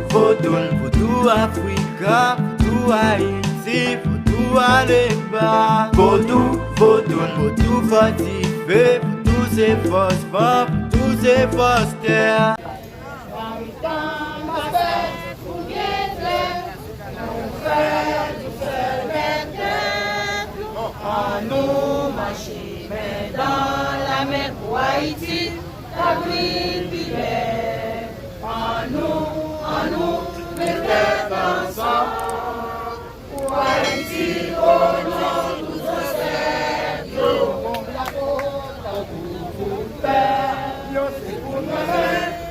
Vodou Africa, Vodou Haïti, Vodou Aléba. Vodou fortifié, Vodou c'est phosphore, Vodou c'est phosphore. Nous marchons dans la mer pour Haïti, la pluie d'hiver. En nous, mettez ensemble pour Haïti, au nom de tous ces jours. Pour faire, c'est pour nous,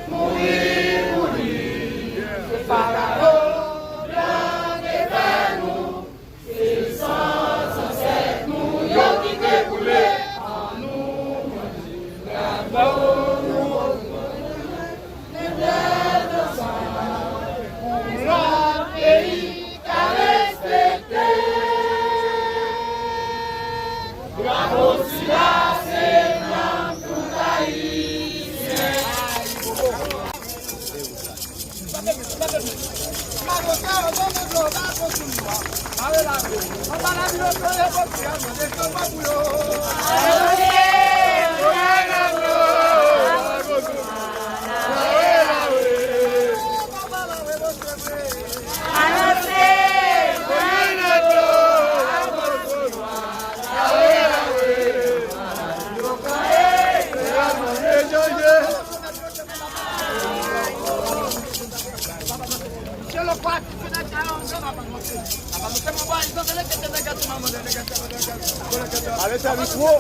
mourir pour lui. C'est Pharaon, blanc et vers nous, c'est sans cesse nous, yo qui découlé en nous. Bravo, Sila, c'est l'homme tout haïtien. Allez, t'as micro.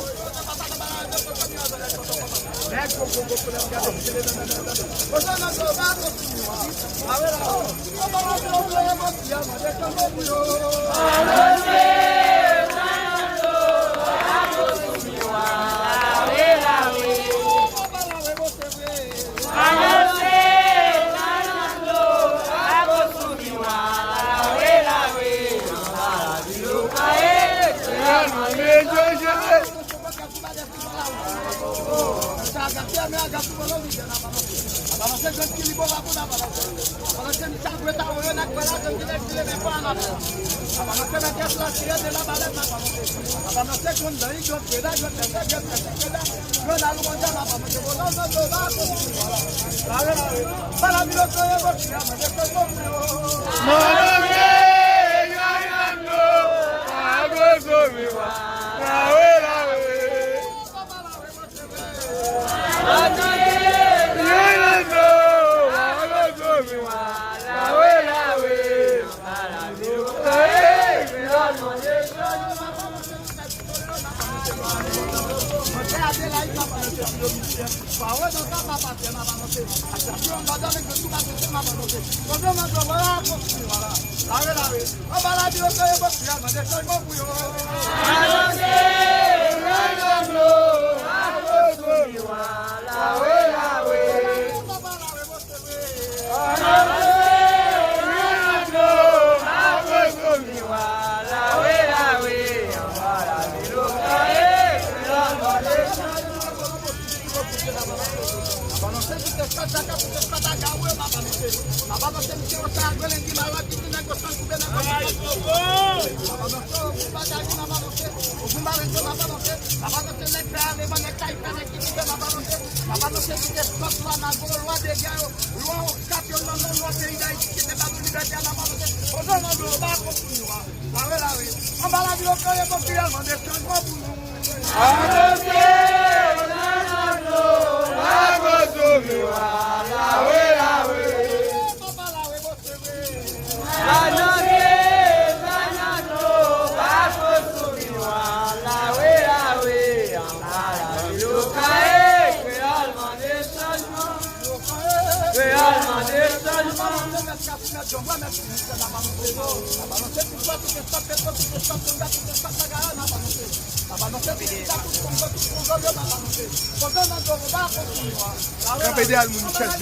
Capedel, mon chef,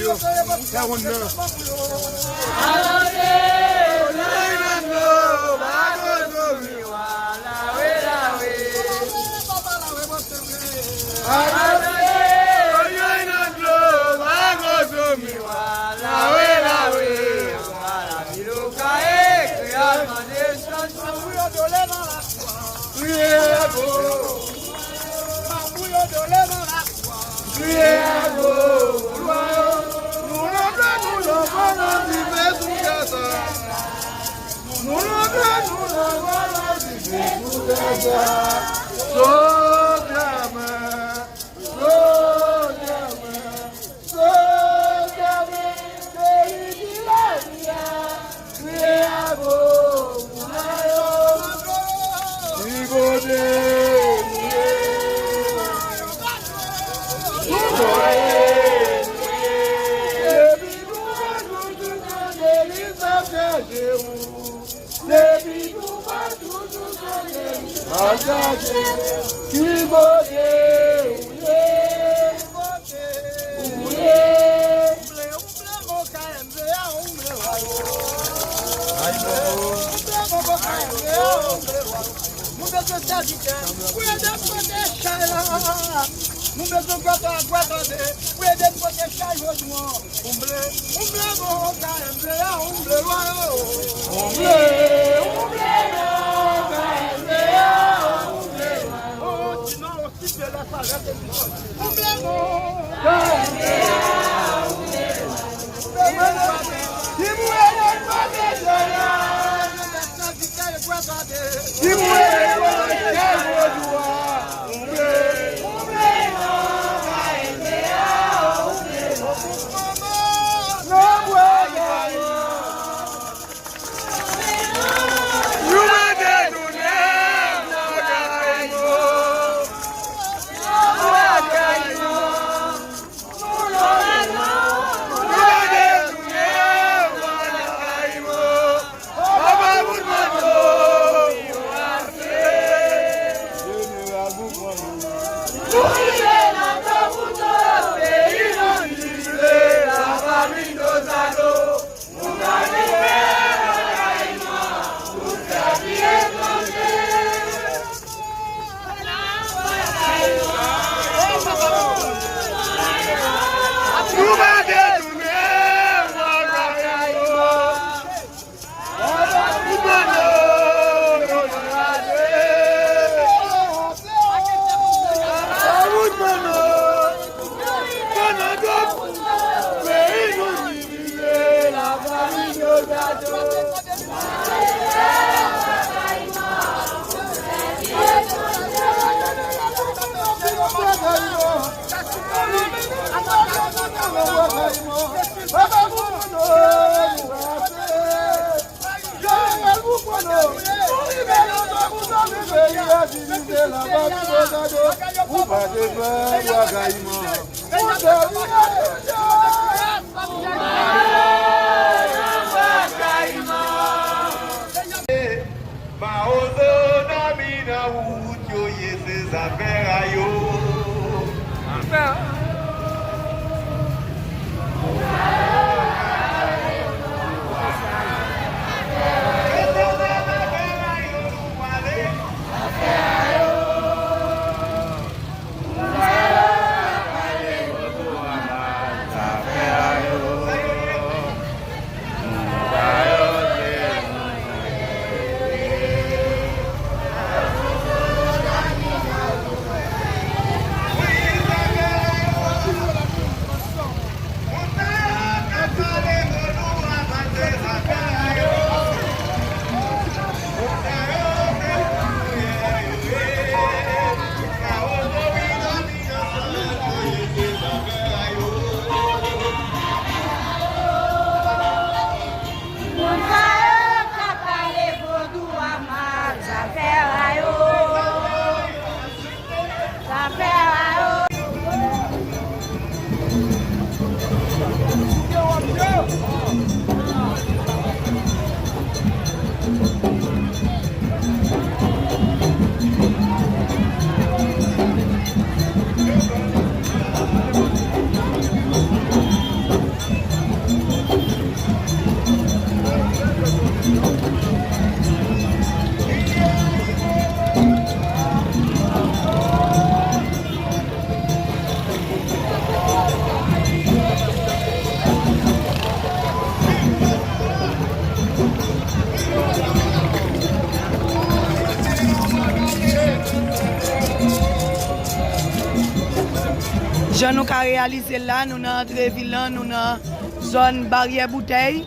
Je nous avons réalisé là, nous avons entré ville, nous avons zone barrière bouteille,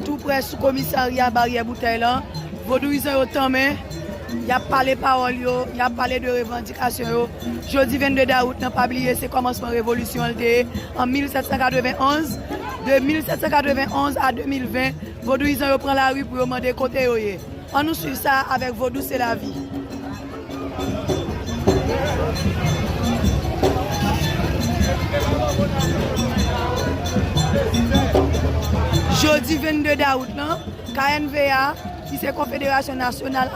tout près sous commissariat barrière bouteille là. Vaudouisant autant mais y a parlé parole, y a parlé de revendications. Jeudi 22 août, n'a pas oublié, c'est commencement révolution en 1791. De 1791 à 2020, Vaudouisans prend la rue pour demander côté. On nous suit ça avec Vaudou, c'est la vie. Jeudi 22 août, KNVA, qui c'est Confédération Nationale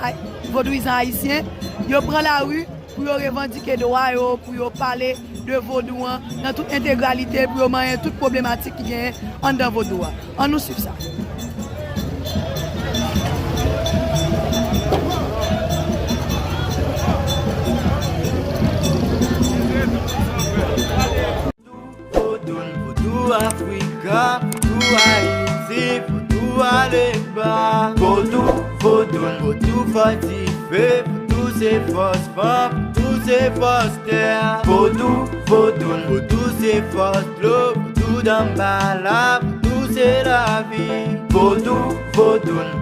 Vaudouisans Haïtiens, ils prennent la rue pour revendiquer droit, pour parler de Vaudou dans toute intégralité, pour manier toute problématique qui vient en dans Vaudou. On nous suit ça. Vaudou Africa, Vaudou Haïti, Vaudou Aleba. Vaudou, Vaudou, Vaudou fortifié, Vaudou c'est phosphore, Vaudou c'est terre. Vaudou, Vaudou, Vaudou c'est force l'eau, Vaudou d'emballage, Vaudou c'est la vie. Vaudou, Vaudou.